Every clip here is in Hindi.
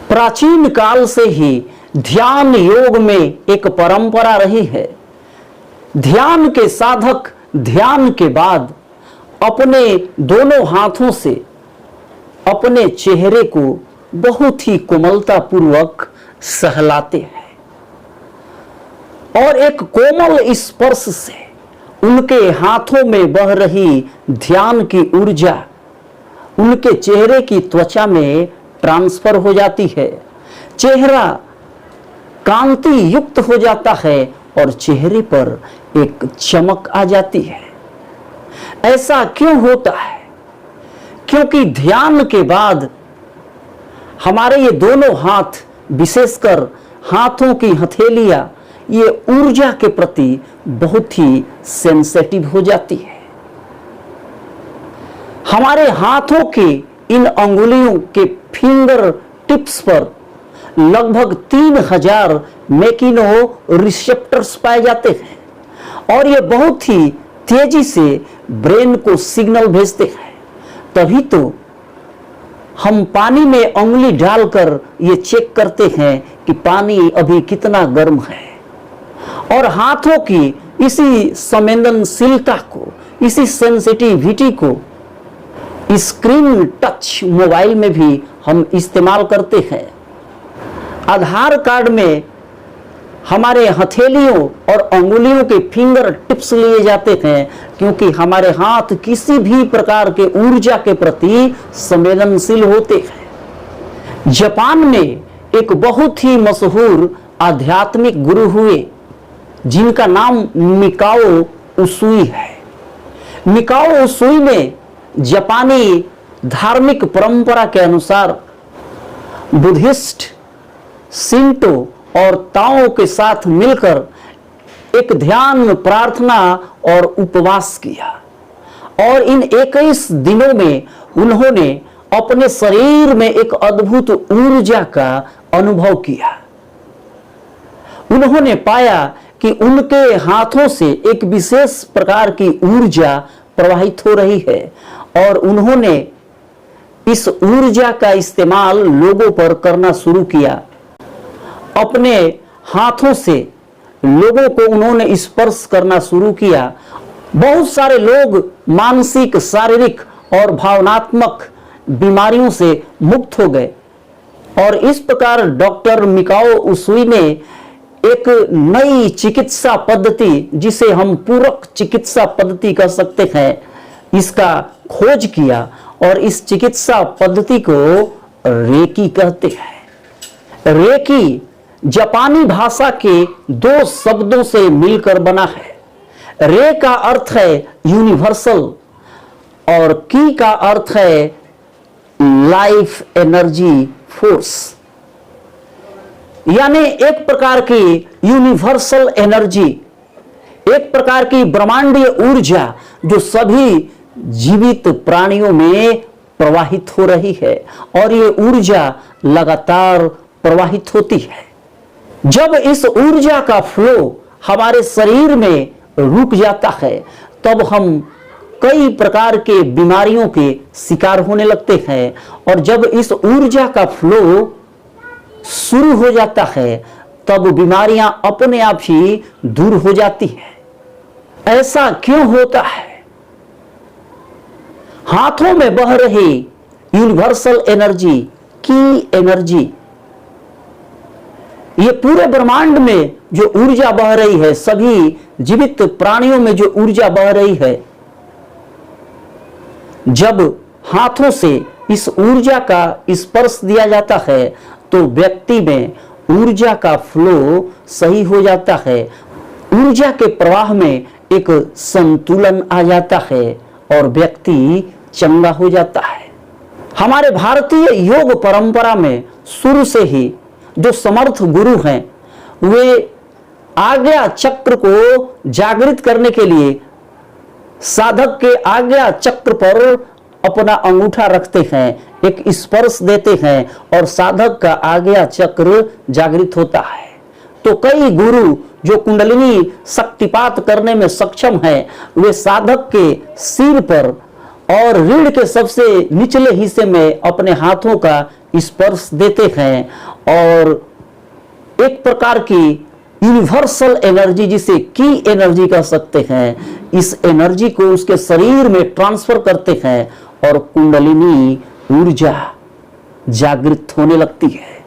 प्राचीन काल से ही ध्यान योग में एक परंपरा रही है। ध्यान के साधक ध्यान के बाद अपने दोनों हाथों से अपने चेहरे को बहुत ही कोमलता पूर्वक सहलाते हैं और एक कोमल स्पर्श से उनके हाथों में बह रही ध्यान की ऊर्जा उनके चेहरे की त्वचा में ट्रांसफर हो जाती है। चेहरा कांति युक्त हो जाता है और चेहरे पर एक चमक आ जाती है। ऐसा क्यों होता है? क्योंकि ध्यान के बाद हमारे ये दोनों हाथ, विशेषकर हाथों की हथेलियां, ये ऊर्जा के प्रति बहुत ही सेंसिटिव हो जाती है। हमारे हाथों की इन अंगुलियों के फिंगर टिप्स पर लगभग 3000 मैकिनो रिसेप्टर्स पाए जाते हैं और ये बहुत ही तेजी से ब्रेन को सिग्नल भेजते हैं। तभी तो हम पानी में उंगली डालकर ये चेक करते हैं कि पानी अभी कितना गर्म है। और हाथों की इसी संवेदनशीलता को, इसी सेंसिटिविटी को स्क्रीन टच मोबाइल में भी हम इस्तेमाल करते हैं। आधार कार्ड में हमारे हथेलियों और अंगुलियों के फिंगर टिप्स लिए जाते हैं क्योंकि हमारे हाथ किसी भी प्रकार के ऊर्जा के प्रति संवेदनशील होते हैं। जापान में एक बहुत ही मशहूर आध्यात्मिक गुरु हुए जिनका नाम मिकाओ उसूई है। मिकाओ उसूई ने जापानी धार्मिक परंपरा के अनुसार बुद्धिस्ट, शिंटो और ताओ के साथ मिलकर एक ध्यान, प्रार्थना और उपवास किया और इन 21 दिनों में उन्होंने अपने शरीर में एक अद्भुत ऊर्जा का अनुभव किया। उन्होंने पाया कि उनके हाथों से एक विशेष प्रकार की ऊर्जा प्रवाहित हो रही है और उन्होंने इस ऊर्जा का इस्तेमाल लोगों पर करना शुरू किया। अपने हाथों से लोगों को उन्होंने स्पर्श करना शुरू किया। बहुत सारे लोग मानसिक, शारीरिक और भावनात्मक बीमारियों से मुक्त हो गए और इस प्रकार डॉक्टर मिकाओ उसूई ने एक नई चिकित्सा पद्धति, जिसे हम पूरक चिकित्सा पद्धति कह सकते हैं, इसका खोज किया और इस चिकित्सा पद्धति को रेकी कहते हैं। रेकी जापानी भाषा के 2 शब्दों से मिलकर बना है। रे का अर्थ है यूनिवर्सल और की का अर्थ है लाइफ एनर्जी फोर्स, यानी एक प्रकार की यूनिवर्सल एनर्जी, एक प्रकार की ब्रह्मांडीय ऊर्जा जो सभी जीवित प्राणियों में प्रवाहित हो रही है और ये ऊर्जा लगातार प्रवाहित होती है। जब इस ऊर्जा का फ्लो हमारे शरीर में रुक जाता है तब हम कई प्रकार के बीमारियों के शिकार होने लगते हैं और जब इस ऊर्जा का फ्लो शुरू हो जाता है तब बीमारियां अपने आप ही दूर हो जाती हैं। ऐसा क्यों होता है? हाथों में बह रही यूनिवर्सल एनर्जी, की एनर्जी, ये पूरे ब्रह्मांड में जो ऊर्जा बह रही है, सभी जीवित प्राणियों में जो ऊर्जा बह रही है, जब हाथों से इस ऊर्जा का स्पर्श दिया जाता है तो व्यक्ति में ऊर्जा का फ्लो सही हो जाता है। ऊर्जा के प्रवाह में एक संतुलन आ जाता है और व्यक्ति चंगा हो जाता है। हमारे भारतीय योग परंपरा में शुरू से ही जो समर्थ गुरु हैं वे आज्ञा चक्र को जागृत करने के लिए साधक के आज्ञा चक्र पर अपना अंगूठा रखते हैं, एक स्पर्श देते हैं और साधक का आज्ञा चक्र जागृत होता है। तो कई गुरु जो कुंडलिनी शक्तिपात करने में सक्षम है, वे साधक के सिर पर और रीढ़ के सबसे निचले हिस्से में अपने हाथों का स्पर्श देते हैं और एक प्रकार की यूनिवर्सल एनर्जी, जिसे की एनर्जी कह सकते हैं, इस एनर्जी को उसके शरीर में ट्रांसफर करते हैं और कुंडलिनी ऊर्जा जागृत होने लगती है।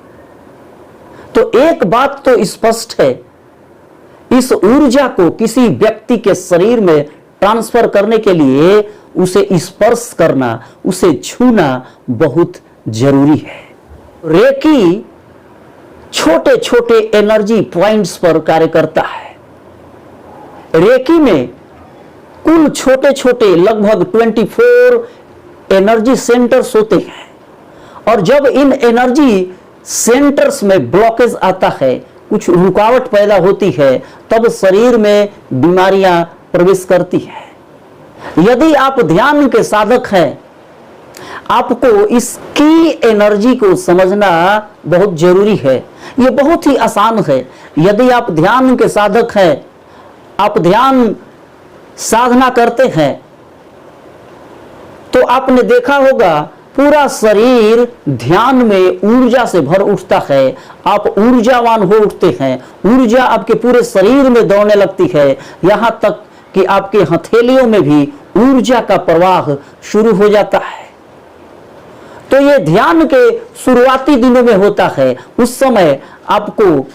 तो एक बात तो स्पष्ट है, इस ऊर्जा को किसी व्यक्ति के शरीर में ट्रांसफर करने के लिए उसे स्पर्श करना, उसे छूना बहुत जरूरी है। रेकी छोटे छोटे एनर्जी पॉइंट्स पर कार्य करता है। रेकी में कुल छोटे छोटे लगभग 24 एनर्जी सेंटर्स होते हैं और जब इन एनर्जी सेंटर्स में ब्लॉकेज आता है, कुछ रुकावट पैदा होती है, तब शरीर में बीमारियां प्रवेश करती है। यदि आप ध्यान के साधक हैं, आपको इस की एनर्जी को समझना बहुत जरूरी है। यह बहुत ही आसान है। यदि आप ध्यान के साधक हैं, आप ध्यान साधना करते हैं, तो आपने देखा होगा पूरा शरीर ध्यान में ऊर्जा से भर उठता है। आप ऊर्जावान हो उठते हैं, ऊर्जा आपके पूरे शरीर में दौड़ने लगती है, यहां तक कि आपके हथेलियों में भी ऊर्जा का प्रवाह शुरू हो जाता है। तो ये ध्यान के शुरुआती दिनों में होता है। उस समय आपको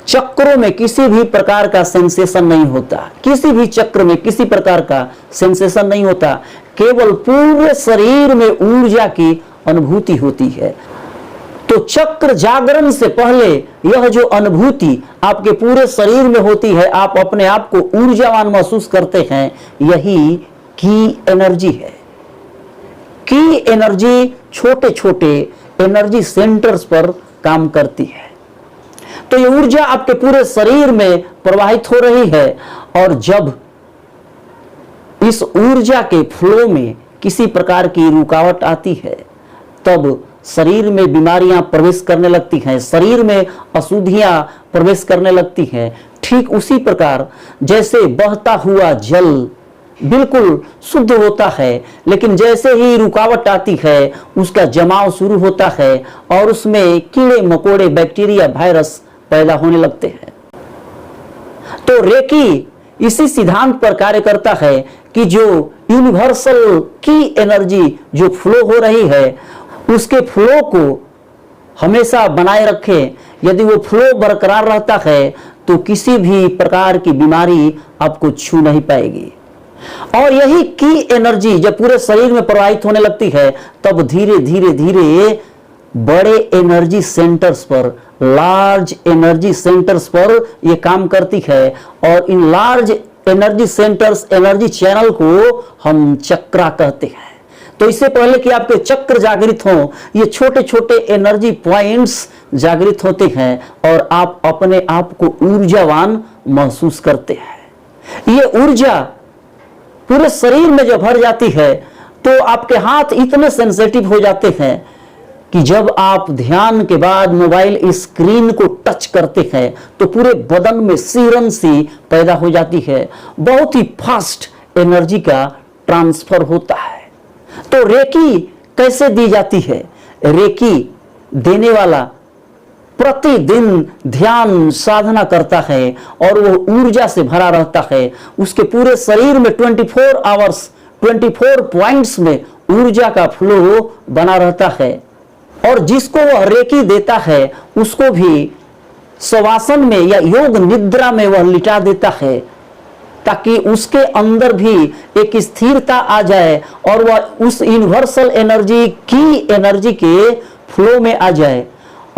चक्रों में किसी भी प्रकार का सेंसेशन नहीं होता, किसी भी चक्र में किसी प्रकार का सेंसेशन नहीं होता, केवल पूरे शरीर में ऊर्जा की अनुभूति होती है। तो चक्र जागरण से पहले यह जो अनुभूति आपके पूरे शरीर में होती है, आप अपने आप को ऊर्जावान महसूस करते हैं, यही की एनर्जी है। की एनर्जी छोटे छोटे एनर्जी सेंटर्स पर काम करती है। तो ये ऊर्जा आपके पूरे शरीर में प्रवाहित हो रही है और जब इस ऊर्जा के फ्लो में किसी प्रकार की रुकावट आती है, तब शरीर में बीमारियां प्रवेश करने लगती हैं, शरीर में अशुद्धियां प्रवेश करने लगती हैं। ठीक उसी प्रकार जैसे बहता हुआ जल बिल्कुल शुद्ध होता है, लेकिन जैसे ही रुकावट आती है, उसका जमाव शुरू होता है और उसमें कीड़े मकोड़े, बैक्टीरिया, वायरस पैदा होने लगते हैं। तो रेकी इसी सिद्धांत पर कार्य करता है कि जो यूनिवर्सल की एनर्जी जो फ्लो हो रही है, उसके फ्लो को हमेशा बनाए रखें। यदि वो फ्लो बरकरार रहता है तो किसी भी प्रकार की बीमारी आपको छू नहीं पाएगी। और यही की एनर्जी जब पूरे शरीर में प्रवाहित होने लगती है, तब धीरे धीरे धीरे बड़े एनर्जी सेंटर्स पर, लार्ज एनर्जी सेंटर्स पर ये काम करती है और in large energy centres, energy channel को हम चक्रा कहते हैं। तो इससे पहले कि आपके चक्र जागृत हों, ये छोटे छोटे एनर्जी पॉइंट्स जागृत होते हैं और आप अपने आप को ऊर्जावान महसूस करते हैं। ये ऊर्जा पूरे शरीर में जब भर जाती है तो आपके हाथ इतने सेंसिटिव हो जाते हैं कि जब आप ध्यान के बाद मोबाइल स्क्रीन को टच करते हैं तो पूरे बदन में सिरन सी पैदा हो जाती है। बहुत ही फास्ट एनर्जी का ट्रांसफर होता है। तो रेकी कैसे दी जाती है? रेकी देने वाला प्रतिदिन ध्यान साधना करता है और वो ऊर्जा से भरा रहता है। उसके पूरे शरीर में 24 आवर्स 24 पॉइंट्स में ऊर्जा का फ्लो बना रहता है और जिसको वह रेकी देता है उसको भी शवासन में या योग निद्रा में वह लिटा देता है, ताकि उसके अंदर भी एक स्थिरता आ जाए और वह उस यूनिवर्सल एनर्जी की एनर्जी के फ्लो में आ जाए।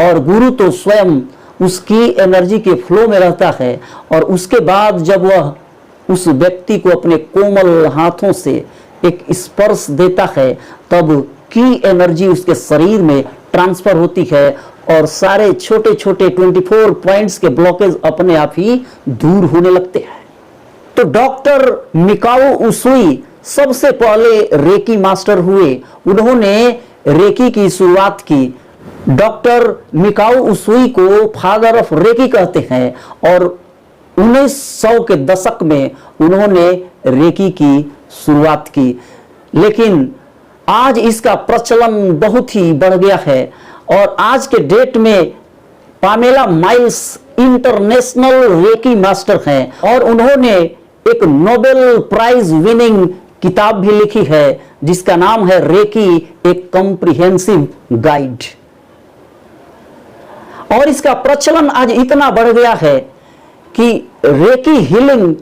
और गुरु तो स्वयं उसकी एनर्जी के फ्लो में रहता है और उसके बाद जब वह उस व्यक्ति को अपने कोमल हाथों से एक स्पर्श देता है, तब की एनर्जी उसके शरीर में ट्रांसफर होती है और सारे छोटे छोटे 24 पॉइंट्स के ब्लॉकेज अपने आप ही दूर होने लगते हैं। तो डॉक्टर मिकाओ उसुई सबसे पहले रेकी मास्टर हुए, उन्होंने रेकी की शुरुआत की। डॉक्टर मिकाओ उसुई को फादर ऑफ रेकी कहते हैं और 1900 के दशक में उन्होंने रेकी की शुरुआत की। लेकिन आज इसका प्रचलन बहुत ही बढ़ गया है और आज के डेट में Pamela miles international reiki master हैं और उन्होंने एक नोबेल प्राइज विनिंग किताब भी लिखी है जिसका नाम है रेकी एक कॉम्प्रिहेंसिव गाइड। और इसका प्रचलन आज इतना बढ़ गया है कि रेकी हीलिंग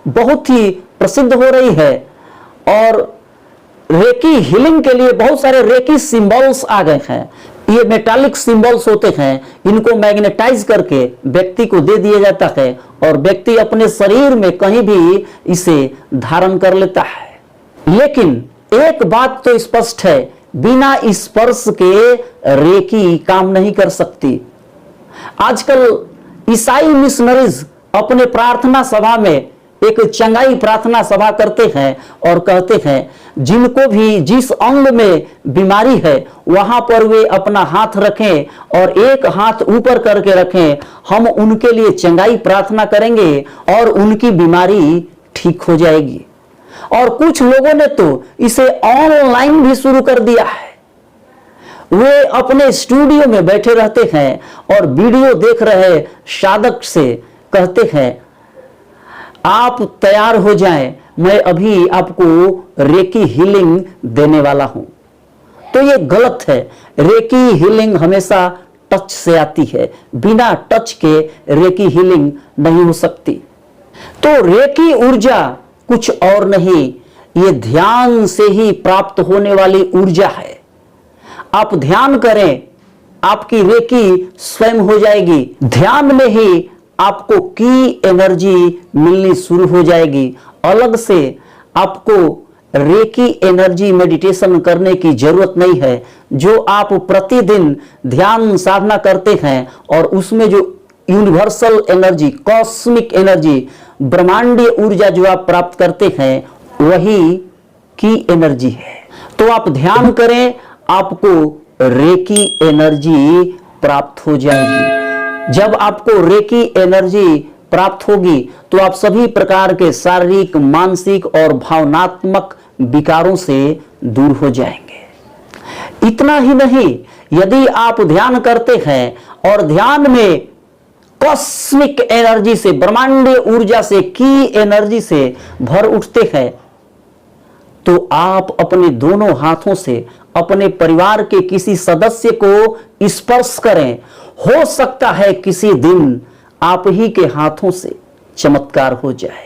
बहुत ही प्रसिद्ध हो रही है और रेकी हीलिंग के लिए बहुत सारे रेकी सिंबल्स आ गए हैं। ये मेटालिक सिंबल्स होते हैं, इनको मैग्नेटाइज करके व्यक्ति को दे दिया जाता है और व्यक्ति अपने शरीर में कहीं भी इसे धारण कर लेता है। लेकिन एक बात तो स्पष्ट है, बिना स्पर्श के रेकी काम नहीं कर सकती। आजकल ईसाई मिशनरीज अपने प्रार्थना सभा में एक चंगाई प्रार्थना सभा करते हैं और कहते हैं जिनको भी जिस अंग में बीमारी है वहां पर वे अपना हाथ रखें और एक हाथ ऊपर करके रखें, हम उनके लिए चंगाई प्रार्थना करेंगे और उनकी बीमारी ठीक हो जाएगी। और कुछ लोगों ने तो इसे ऑनलाइन भी शुरू कर दिया है। वे अपने स्टूडियो में बैठे रहते हैं और वीडियो देख रहे साधक से कहते हैं आप तैयार हो जाएं, मैं अभी आपको रेकी हीलिंग देने वाला हूं। तो ये गलत है। रेकी हीलिंग हमेशा टच से आती है, बिना टच के रेकी हीलिंग नहीं हो सकती। तो रेकी ऊर्जा कुछ और नहीं, ये ध्यान से ही प्राप्त होने वाली ऊर्जा है। आप ध्यान करें, आपकी रेकी स्वयं हो जाएगी। ध्यान में ही आपको की एनर्जी मिलनी शुरू हो जाएगी। अलग से आपको रेकी एनर्जी मेडिटेशन करने की जरूरत नहीं है। जो आप प्रतिदिन ध्यान साधना करते हैं और उसमें जो यूनिवर्सल एनर्जी, कॉस्मिक एनर्जी, ब्रह्मांडीय ऊर्जा जो आप प्राप्त करते हैं वही की एनर्जी है। तो आप ध्यान करें, आपको रेकी एनर्जी प्राप्त हो जाएगी। जब आपको रेकी एनर्जी प्राप्त होगी तो आप सभी प्रकार के शारीरिक, मानसिक और भावनात्मक विकारों से दूर हो जाएंगे। इतना ही नहीं, यदि आप ध्यान करते हैं और ध्यान में कॉस्मिक एनर्जी से, ब्रह्मांडीय ऊर्जा से, की एनर्जी से भर उठते हैं तो आप अपने दोनों हाथों से अपने परिवार के किसी सदस्य को स्पर्श करें। हो सकता है किसी दिन आप ही के हाथों से चमत्कार हो जाए।